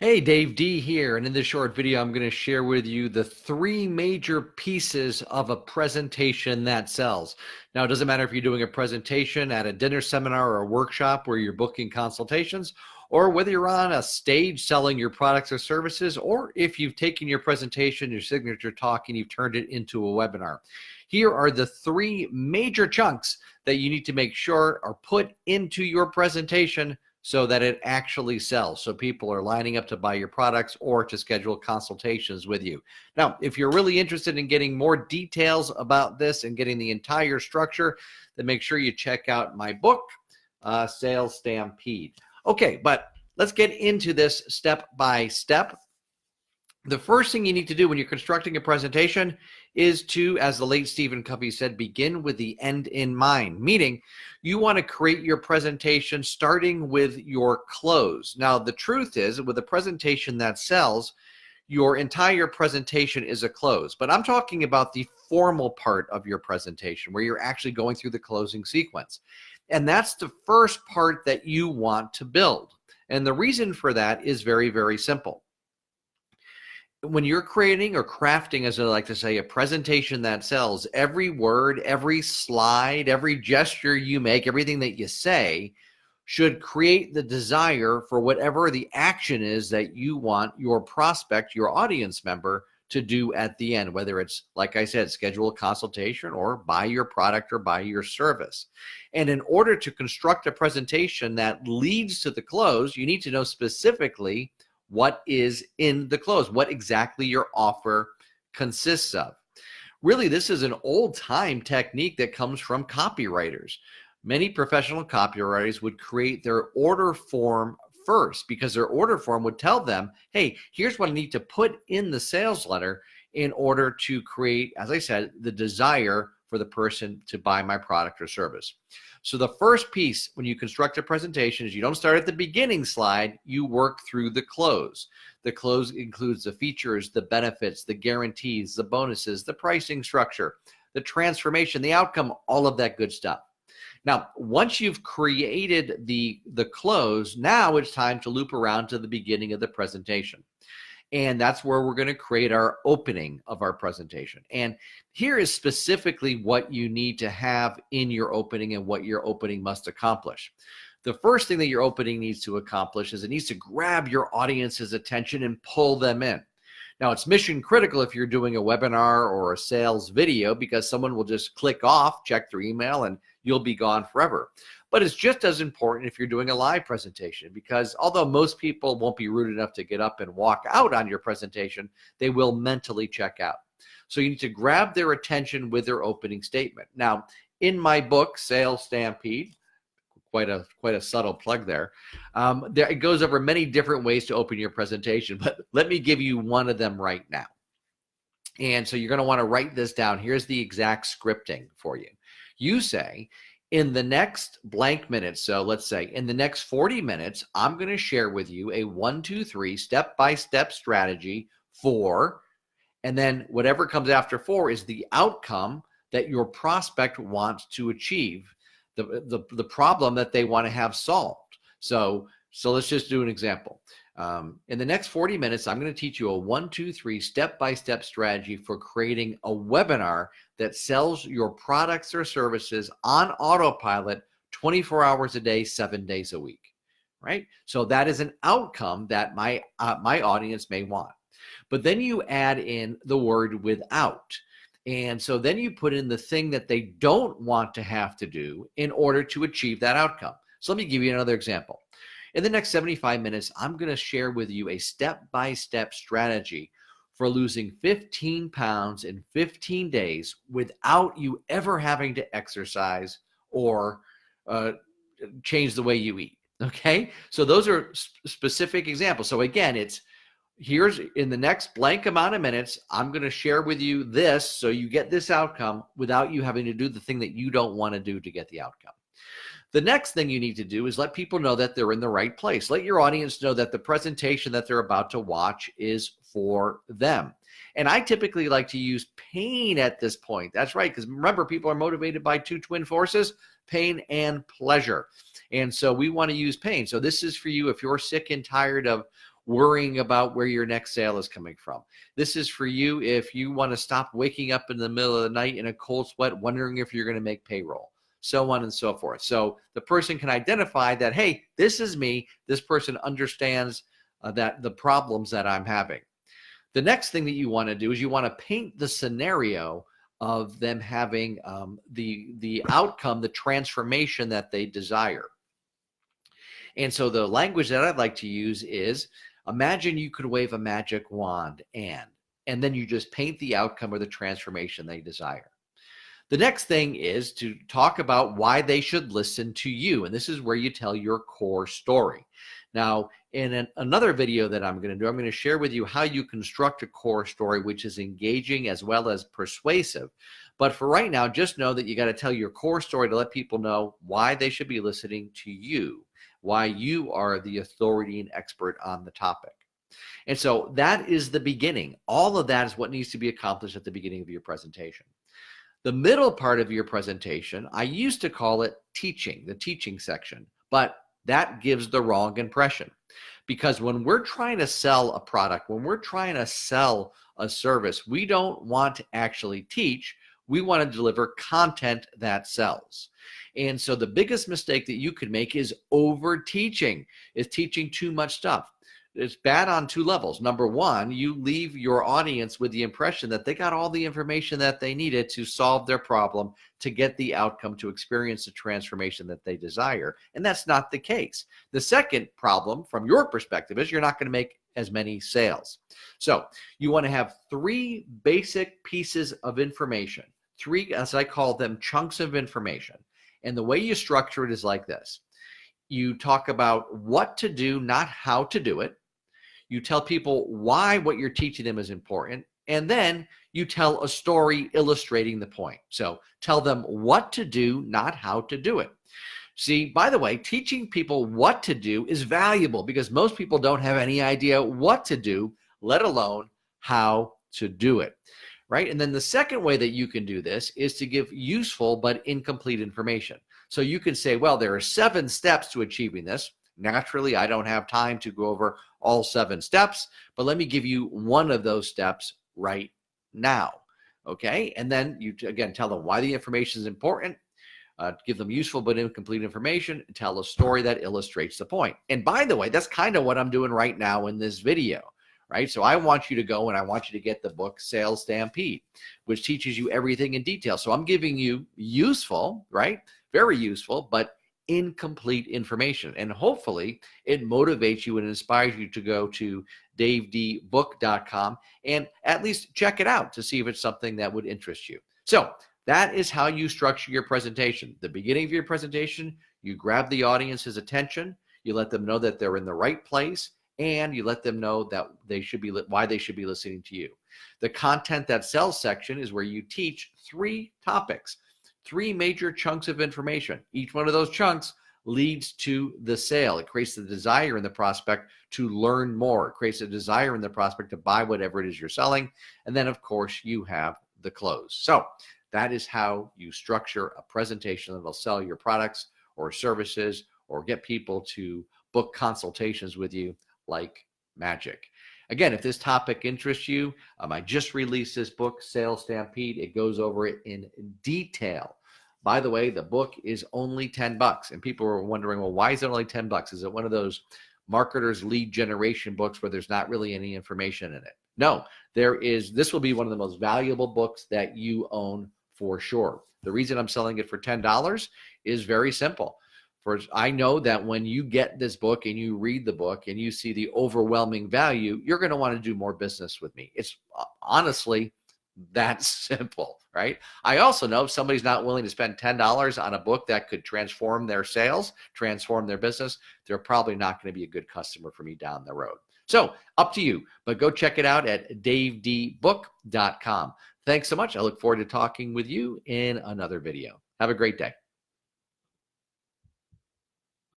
Hey, Dave D here, and in this short video, I'm going to share with you the three major pieces of a presentation that sells. Now, it doesn't matter if you're doing a presentation at a dinner seminar or a workshop where you're booking consultations, or whether you're on a stage selling your products or services, or if you've taken your presentation, your signature talk, and you've turned it into a webinar. Here are the three major chunks that you need to make sure are put into your presentation so that it actually sells, so people are lining up to buy your products or to schedule consultations with you. Now, if you're really interested in getting more details about this and getting the entire structure, then make sure you check out my book, Sales Stampede. Okay, but let's get into this step by step. The first thing you need to do when you're constructing a presentation is to, as the late Stephen Covey said, begin with the end in mind, meaning you want to create your presentation starting with your close. Now, the truth is, with a presentation that sells, your entire presentation is a close, but I'm talking about the formal part of your presentation where you're actually going through the closing sequence. And that's the first part that you want to build. And the reason for that is very, very simple. When you're creating or crafting, as I like to say, a presentation that sells, every word, every slide, every gesture you make, everything that you say should create the desire for whatever the action is that you want your prospect, your audience member, to do at the end, whether it's, like I said, schedule a consultation or buy your product or buy your service. And in order to construct a presentation that leads to the close, you need to know specifically what is in the close, what exactly your offer consists of. Really, this is an old-time technique that comes from copywriters. Many professional copywriters would create their order form first because their order form would tell them, hey, here's what I need to put in the sales letter in order to create, as I said, the desire for the person to buy my product or service. So the first piece when you construct a presentation is you don't start at the beginning slide, you work through the close. The close includes the features, the benefits, the guarantees, the bonuses, the pricing structure, the transformation, the outcome, all of that good stuff. Now, once you've created the close, now it's time to loop around to the beginning of the presentation. And that's where we're going to create our opening of our presentation. And here is specifically what you need to have in your opening and what your opening must accomplish. The first thing that your opening needs to accomplish is it needs to grab your audience's attention and pull them in. Now, it's mission critical if you're doing a webinar or a sales video because someone will just click off, check their email, and you'll be gone forever. But it's just as important if you're doing a live presentation because although most people won't be rude enough to get up and walk out on your presentation, they will mentally check out. So you need to grab their attention with their opening statement. Now, in my book, Sales Stampede, quite a subtle plug there, it goes over many different ways to open your presentation, but let me give you one of them right now. And so you're going to want to write this down. Here's the exact scripting for you. You say, in the next blank minutes, so let's say in the next 40 minutes, I'm going to share with you a 1, 2, 3 step-by-step strategy for, and then whatever comes after 4 is the outcome that your prospect wants to achieve, the problem that they want to have solved. So let's just do an example. In the next 40 minutes, I'm going to teach you a 1, 2, 3 step-by-step strategy for creating a webinar that sells your products or services on autopilot 24 hours a day, 7 days a week, right? So that is an outcome that my audience may want. But then you add in the word without. And so then you put in the thing that they don't want to have to do in order to achieve that outcome. So let me give you another example. In the next 75 minutes, I'm going to share with you a step-by-step strategy for losing 15 pounds in 15 days without you ever having to exercise or change the way you eat. Okay? So those are specific examples. So again, here's in the next blank amount of minutes, I'm going to share with you this so you get this outcome without you having to do the thing that you don't want to do to get the outcome. The next thing you need to do is let people know that they're in the right place. Let your audience know that the presentation that they're about to watch is for them. And I typically like to use pain at this point. That's right, because remember, people are motivated by two twin forces, pain and pleasure. And so we want to use pain. So this is for you if you're sick and tired of worrying about where your next sale is coming from. This is for you if you want to stop waking up in the middle of the night in a cold sweat, wondering if you're going to make payroll, so on and so forth. So the person can identify that, hey, this is me. This person understands that the problems that I'm having. The next thing that you want to do is you want to paint the scenario of them having the outcome, the transformation that they desire. And so the language that I'd like to use is, imagine you could wave a magic wand and then you just paint the outcome or the transformation they desire. The next thing is to talk about why they should listen to you. And this is where you tell your core story. Now, in another video that I'm going to do, I'm going to share with you how you construct a core story, which is engaging as well as persuasive. But for right now, just know that you got to tell your core story to let people know why they should be listening to you, why you are the authority and expert on the topic. And so that is the beginning. All of that is what needs to be accomplished at the beginning of your presentation. The middle part of your presentation, I used to call it teaching, the teaching section, but that gives the wrong impression. Because when we're trying to sell a product, when we're trying to sell a service, we don't want to actually teach. We want to deliver content that sells. And so the biggest mistake that you could make is over teaching, is teaching too much stuff. It's bad on two levels. Number one, you leave your audience with the impression that they got all the information that they needed to solve their problem, to get the outcome, to experience the transformation that they desire. And that's not the case. The second problem from your perspective is you're not going to make as many sales. So you want to have three basic pieces of information, three, as I call them, chunks of information. And the way you structure it is like this. You talk about what to do, not how to do it. You tell people why what you're teaching them is important. And then you tell a story illustrating the point. So tell them what to do, not how to do it. See, by the way, teaching people what to do is valuable because most people don't have any idea what to do, let alone how to do it. Right? And then the second way that you can do this is to give useful but incomplete information. So you can say, well, there are 7 steps to achieving this. Naturally, I don't have time to go over all 7 steps, but let me give you one of those steps right now. Okay? And then you, again, tell them why the information is important, give them useful but incomplete information, and tell a story that illustrates the point. And by the way, that's kind of what I'm doing right now in this video. Right? So I want you to go and I want you to get the book Sales Stampede, which teaches you everything in detail. So I'm giving you useful, right? Very useful, but incomplete information. And hopefully it motivates you and inspires you to go to davedbook.com and at least check it out to see if it's something that would interest you. So that is how you structure your presentation. The beginning of your presentation, you grab the audience's attention, you let them know that they're in the right place, and you let them know that they should be, why they should be listening to you. The content that sells section is where you teach 3 topics, 3 major chunks of information. Each one of those chunks leads to the sale. It creates the desire in the prospect to learn more. It creates a desire in the prospect to buy whatever it is you're selling. And then, of course, you have the close. So that is how you structure a presentation that will sell your products or services or get people to book consultations with you like magic. Again, if this topic interests you, I just released this book, Sales Stampede. It goes over it in detail. By the way, the book is only $10. And people are wondering, well, why is it only $10? Is it one of those marketers lead generation books where there's not really any information in it? No, there is. This will be one of the most valuable books that you own for sure. The reason I'm selling it for $10 is very simple. First, I know that when you get this book and you read the book and you see the overwhelming value, you're going to want to do more business with me. It's honestly that simple, right? I also know if somebody's not willing to spend $10 on a book that could transform their sales, transform their business, they're probably not going to be a good customer for me down the road. So up to you, but go check it out at davedbook.com. Thanks so much. I look forward to talking with you in another video. Have a great day.